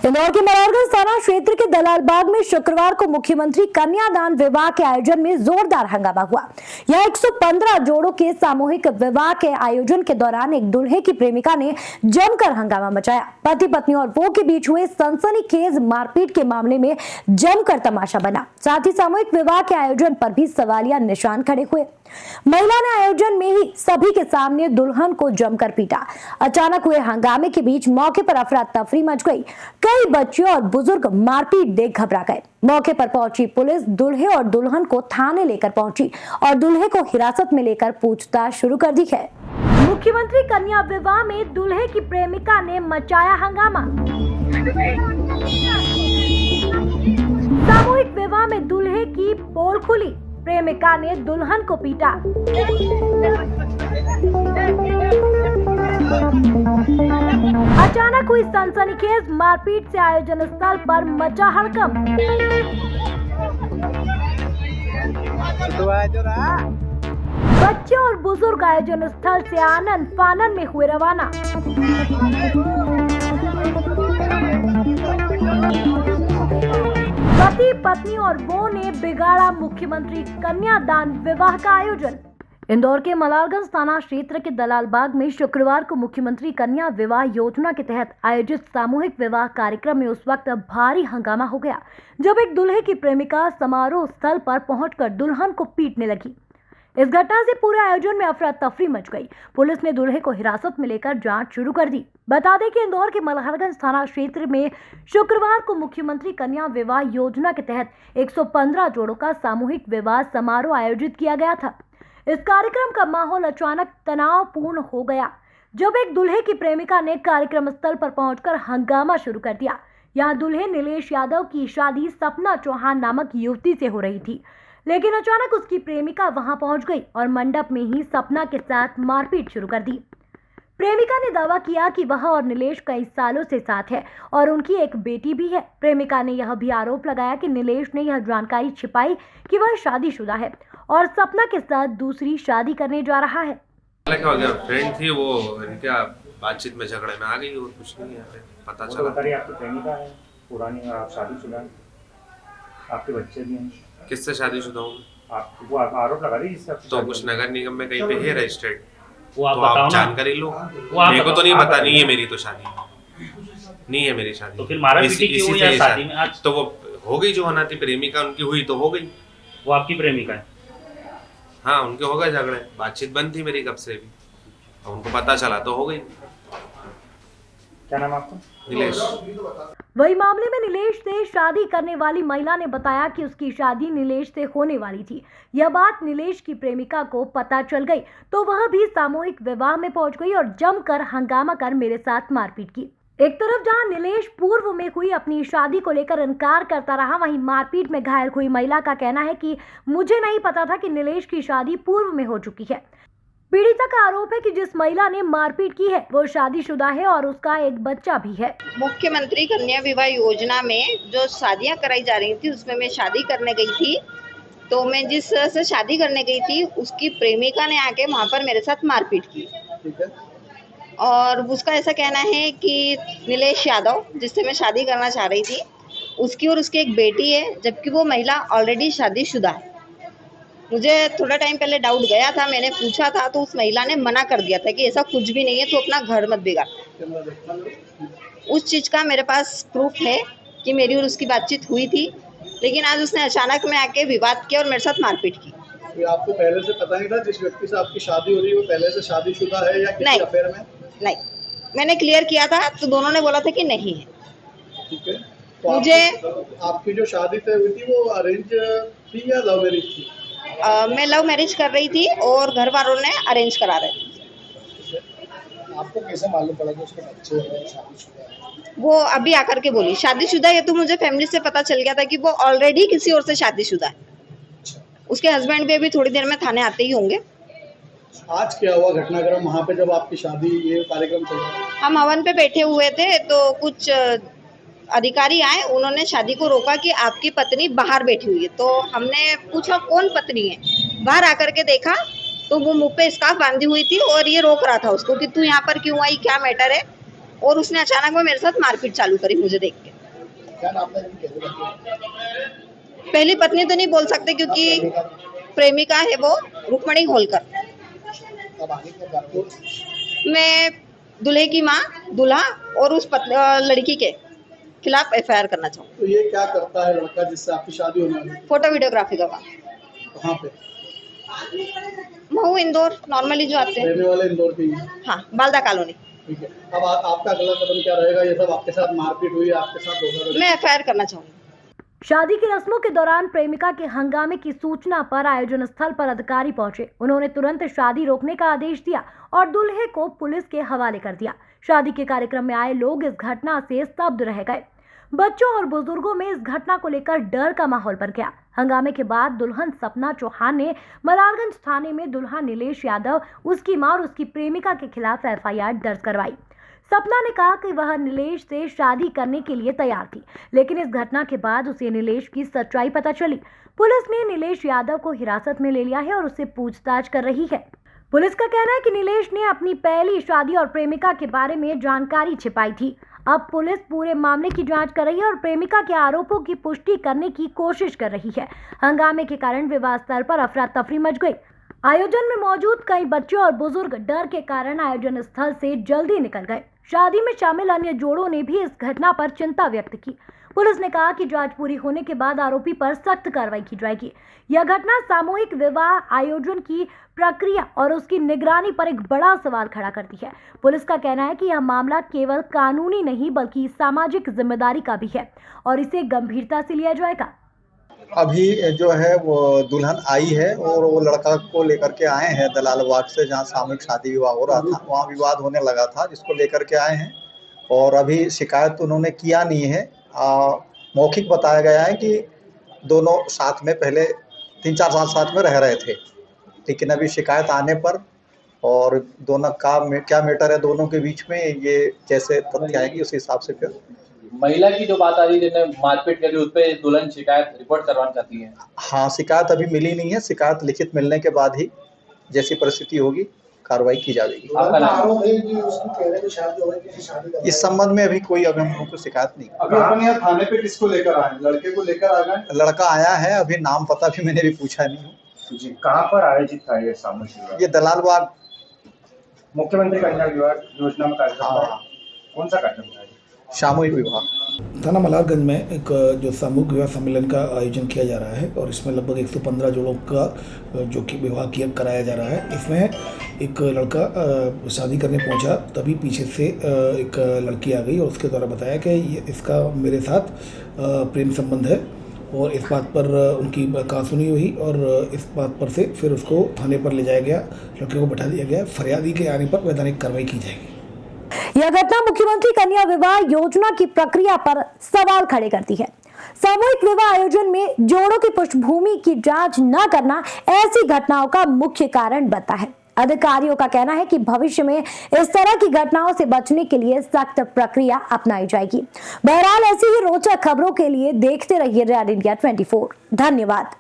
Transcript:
इंदौर के मलारगंज थाना क्षेत्र के दलालबाग में शुक्रवार को मुख्यमंत्री कन्यादान विवाह के आयोजन में जोरदार हंगामा हुआ। यह 115 जोड़ों के सामूहिक विवाह के आयोजन के दौरान एक दूल्हे की प्रेमिका ने जमकर हंगामा मचाया। पति पत्नी और वो के बीच हुए सनसनीखेज मारपीट के मामले में जमकर तमाशा बना। साथ ही सामूहिक विवाह के आयोजन पर भी सवालिया निशान खड़े हुए। महिला ने आयोजन में ही सभी के सामने दुल्हन को जमकर पीटा। अचानक हुए हंगामे के बीच मौके पर अफरा तफरी मच गई। कई बच्चे और बुजुर्ग मारपीट देख घबरा गए। मौके पर पहुंची पुलिस दूल्हे और दुल्हन को थाने लेकर पहुंची और दूल्हे को हिरासत में लेकर पूछताछ शुरू कर दी है। मुख्यमंत्री कन्या विवाह में दूल्हे की प्रेमिका ने मचाया हंगामा। सामूहिक विवाह में दूल्हे की पोल खुली, प्रेमिका ने दुल्हन को पीटा। अचानक हुई सनसनीखेज मारपीट से आयोजन स्थल पर मचा हड़कंप। बच्चे और बुजुर्ग आयोजन स्थल से आनन फानन में हुए रवाना। पति पत्नी और वो ने बिगाड़ा मुख्यमंत्री कन्यादान विवाह का आयोजन। इंदौर के मलारगंज थाना क्षेत्र के दलालबाग में शुक्रवार को मुख्यमंत्री कन्या विवाह योजना के तहत आयोजित सामूहिक विवाह कार्यक्रम में उस वक्त भारी हंगामा हो गया जब एक दूल्हे की प्रेमिका समारोह स्थल पर पहुंचकर दुल्हन को पीटने लगी। इस घटना से पूरे आयोजन में अफरा तफरी मच गई। पुलिस ने दूल्हे को हिरासत में लेकर जांच शुरू कर दी। बता दें कि इंदौर के मलारगंज थाना क्षेत्र में शुक्रवार को मुख्यमंत्री कन्या विवाह योजना के तहत 115 जोड़ों का सामूहिक विवाह समारोह आयोजित किया गया था। इस कार्यक्रम का माहौल अचानक तनावपूर्ण हो गया जब एक दूल्हे की प्रेमिका ने कार्यक्रम स्थल पर पहुंचकर हंगामा शुरू कर दिया। यहाँ दूल्हे नीलेश यादव की शादी सपना चौहान नामक युवती से हो रही थी, लेकिन अचानक उसकी प्रेमिका वहां पहुंच गई और मंडप में ही सपना के साथ मारपीट शुरू कर दी। प्रेमिका ने दावा किया कि वह और नीलेश कई सालों से साथ है और उनकी एक बेटी भी है। प्रेमिका ने यह भी आरोप लगाया कि नीलेश ने यह जानकारी छिपाई कि वह शादीशुदा है और सपना के साथ दूसरी शादी करने जा रहा है। क्या हो गया, फ्रेंड थी वो, क्या बातचीत में झगड़े में आ गई और कुछ नहीं है, पता चला। आपकी प्रेमिका है पुरानी और आप शादीशुदा हैं, आपके बच्चे भी हैं। किससे शादीशुदा हूँ? आप वो आरोप लगा रही है तो कुछ नगर निगम में कहीं पे है रजिस्टर्ड, वो आप तो बताओ आप जानकारी लो। मेरे को तो नहीं पता, नहीं है मेरी तो शादी, नहीं है मेरी शादी। तो फिर मारा-पीटी क्यों हुई है शादी में आज? तो वो हो गई जो होना थी, प्रेमिका उनकी हुई तो हो गई। वो आपकी प्रेमिका है? हाँ, उनके हो गए झगड़े, बातचीत बंद थी मेरी कब से भी, उनको पता चला तो हो गई। क्या नाम आपका? नीलेश। वही मामले में नीलेश से शादी करने वाली महिला ने बताया कि उसकी शादी नीलेश से होने वाली थी। यह बात नीलेश की प्रेमिका को पता चल गई तो वह भी सामूहिक विवाह में पहुंच गई और जमकर हंगामा कर मेरे साथ मारपीट की। एक तरफ जहां नीलेश पूर्व में हुई अपनी शादी को लेकर इनकार करता रहा, वहीं मारपीट में घायल हुई महिला का कहना है कि मुझे नहीं पता था कि नीलेश की शादी पूर्व में हो चुकी है। पीड़िता का आरोप है कि जिस महिला ने मारपीट की है वो शादीशुदा है और उसका एक बच्चा भी है। मुख्यमंत्री कन्या विवाह योजना में जो शादियां कराई जा रही थी उसमें मैं शादी करने गई थी, तो मैं जिस से शादी करने गई थी उसकी प्रेमिका ने आके वहां पर मेरे साथ मारपीट की। ठीक है। और उसका ऐसा कहना है कि नीलेश यादव जिससे मैं शादी करना चाह रही थी उसकी और उसकी एक बेटी है, जबकि वो महिला ऑलरेडी शादीशुदा है। मुझे थोड़ा टाइम पहले डाउट गया था, मैंने पूछा था तो उस महिला ने मना कर दिया था कि ऐसा कुछ भी नहीं है, तो अपना घर मत बिगाड़। उस चीज़ का मेरे पास प्रूफ है कि मेरी और उसकी बातचीत हुई थी, लेकिन आज उसने अचानक में आके विवाद किया और मेरे साथ मारपीट की। तो आपको पहले से पता नहीं था जिस व्यक्ति से आपकी शादी हो रही है वो पहले से शादीशुदा है या किसी अफेयर में? नहीं, मैंने क्लियर किया था तो दोनों ने बोला था कि नहीं है। ठीक है। तो मुझे आपकी जो शादी तय हुई थी वो अरेंज थी या लव मैरिज थी? मैं लव मैरिज कर रही थी और घर वालों ने अरेंज करा रहे थे। आपको कैसे मालूम पड़ा कि उसके बच्चे हैं, शादीशुदा है? वो अभी आकर के बोली शादीशुदा है, तो मुझे फैमिली से पता चल गया था कि वो ऑलरेडी किसी और से शादीशुदा है। उसके हस्बैंड भी अभी थोड़ी देर में थाने आते ही होंगे। आज क्या हुआ घटनाक्रम वहाँ पे जब आपकी शादी ये कार्यक्रम चल रहा? हम हवन पे बैठे हुए थे तो कुछ अधिकारी आए, उन्होंने शादी को रोका कि आपकी पत्नी बाहर बैठी हुई है। तो हमने पूछा कौन पत्नी है, बाहर आकर के देखा तो वो मुंह पे स्कार्फ बांधी हुई थी और ये रोक रहा था उसको कि तू यहाँ पर क्यों आई, क्या मैटर है। और उसने अचानक में मेरे साथ मारपीट चालू करी मुझे देख के। क्या नाम है इनके लड़के? पहली पत्नी तो नहीं बोल सकते क्योंकि प्रेमिका है वो रुक्मणी होलकर। अब आगे क्या कार्रवाई? मैं दूल्हे की माँ, दूल्हा और उस लड़की के खिलाफ एफआईआर करना चाहूँ। तो ये क्या करता है लड़का जिससे आपकी शादी होने वाली है? फोटो वीडियोग्राफी का काम। कहाँ पे? महू इंदौर नॉर्मली जो आते हैं। रहने वाले इंदौर के ही हैं। हाँ, बालदा कॉलोनी। ठीक है, अब आपका अगला कदम क्या रहेगा? ये सब आपके साथ मारपीट हुई, आपके साथ धोखाधड़ी? मैं एफआईआर करना चाहूँगी। शादी की रस्मों के दौरान प्रेमिका के हंगामे की सूचना पर आयोजन स्थल पर अधिकारी पहुंचे। उन्होंने तुरंत शादी रोकने का आदेश दिया और दूल्हे को पुलिस के हवाले कर दिया। शादी के कार्यक्रम में आए लोग इस घटना से स्तब्ध रह गए। बच्चों और बुजुर्गों में इस घटना को लेकर डर का माहौल बन गया। हंगामे के बाद दुल्हन सपना चौहान ने मलारगंज थाने में दुल्हा नीलेश यादव, उसकी मां और उसकी प्रेमिका के खिलाफ एफआईआर दर्ज करवाई। सपना ने कहा कि वह नीलेश से शादी करने के लिए तैयार थी, लेकिन इस घटना के बाद उसे नीलेश की सच्चाई पता चली। पुलिस ने नीलेश यादव को हिरासत में ले लिया है और उससे पूछताछ कर रही है। पुलिस का कहना है कि नीलेश ने अपनी पहली शादी और प्रेमिका के बारे में जानकारी छिपाई थी। अब पुलिस पूरे मामले की जांच कर रही है और प्रेमिका के आरोपों की पुष्टि करने की कोशिश कर रही है। हंगामे के कारण विवाह स्थल पर अफरा तफरी मच गई। आयोजन में मौजूद कई बच्चे और बुजुर्ग डर के कारण आयोजन स्थल से जल्दी निकल गए। शादी में शामिल अन्य जोड़ों ने भी इस घटना पर चिंता व्यक्त की। पुलिस ने कहा कि जांच पूरी होने के बाद आरोपी पर सख्त कार्रवाई की जाएगी। यह घटना सामूहिक विवाह आयोजन की प्रक्रिया और उसकी निगरानी पर एक बड़ा सवाल खड़ा करती है। पुलिस का कहना है कि यह मामला केवल कानूनी नहीं बल्कि सामाजिक जिम्मेदारी का भी है और इसे गंभीरता से लिया जाएगा। अभी जो है वो दुल्हन आई है और वो लड़का को लेकर के आए हैं दलालबाग से, जहाँ सामूहिक शादी विवाह हो रहा था। वहाँ विवाद होने लगा था, जिसको लेकर के आए हैं और अभी शिकायत उन्होंने किया नहीं है। मौखिक बताया गया है कि दोनों साथ में पहले 3-4 साल साथ में रह रहे थे, लेकिन अभी शिकायत आने पर और दोनों का क्या मैटर है दोनों के बीच में, ये जैसे तथ्य आएंगे उस हिसाब से फिर। महिला की जो बात आ रही है जिन्हें मारपीट करी, उस पर दुल्हन शिकायत रिपोर्ट करवाना चाहती है। हाँ, शिकायत अभी मिली नहीं है। शिकायत लिखित मिलने के बाद ही जैसी परिस्थिति होगी कार्रवाई की जाएगी। इस संबंध में अभी कोई हम लोगों को शिकायत नहीं। अभी अपन यहाँ थाने पे किसको लेकर आए? लड़के को लेकर आ गए? लड़का आया है, अभी नाम पता भी मैंने भी पूछा नहीं। जी, कहाँ पर आयोजित था ये सामूहिक विवाह? ये दलालबाग मुख्यमंत्री कन्या विवाह योजना में कार्यक्रम था। हाँ। कौन सा कार्यक्रम था? सामूहिक विवाह थाना मलारगंज में एक जो सामूहिक विवाह सम्मेलन का आयोजन किया जा रहा है और इसमें लगभग 115 जोड़ों का जो कि विवाह कराया जा रहा है। इसमें एक लड़का शादी करने पहुंचा, तभी पीछे से एक लड़की आ गई और उसके द्वारा बताया कि इसका मेरे साथ प्रेम संबंध है और इस बात पर उनकी कहासुनी हुई और इस बात पर से फिर उसको थाने पर ले जाया गया, लड़के को बैठा दिया गया। फरियादी के आने पर वैधानिक कार्रवाई की जाएगी। यह घटना मुख्यमंत्री कन्या विवाह योजना की प्रक्रिया पर सवाल खड़े करती है। सामूहिक विवाह आयोजन में जोड़ों की पृष्ठभूमि की जांच न करना ऐसी घटनाओं का मुख्य कारण बनता है। अधिकारियों का कहना है कि भविष्य में इस तरह की घटनाओं से बचने के लिए सख्त प्रक्रिया अपनाई जाएगी। बहरहाल ऐसी ही रोचक खबरों के लिए देखते रहिए रेड इंडिया 24। धन्यवाद।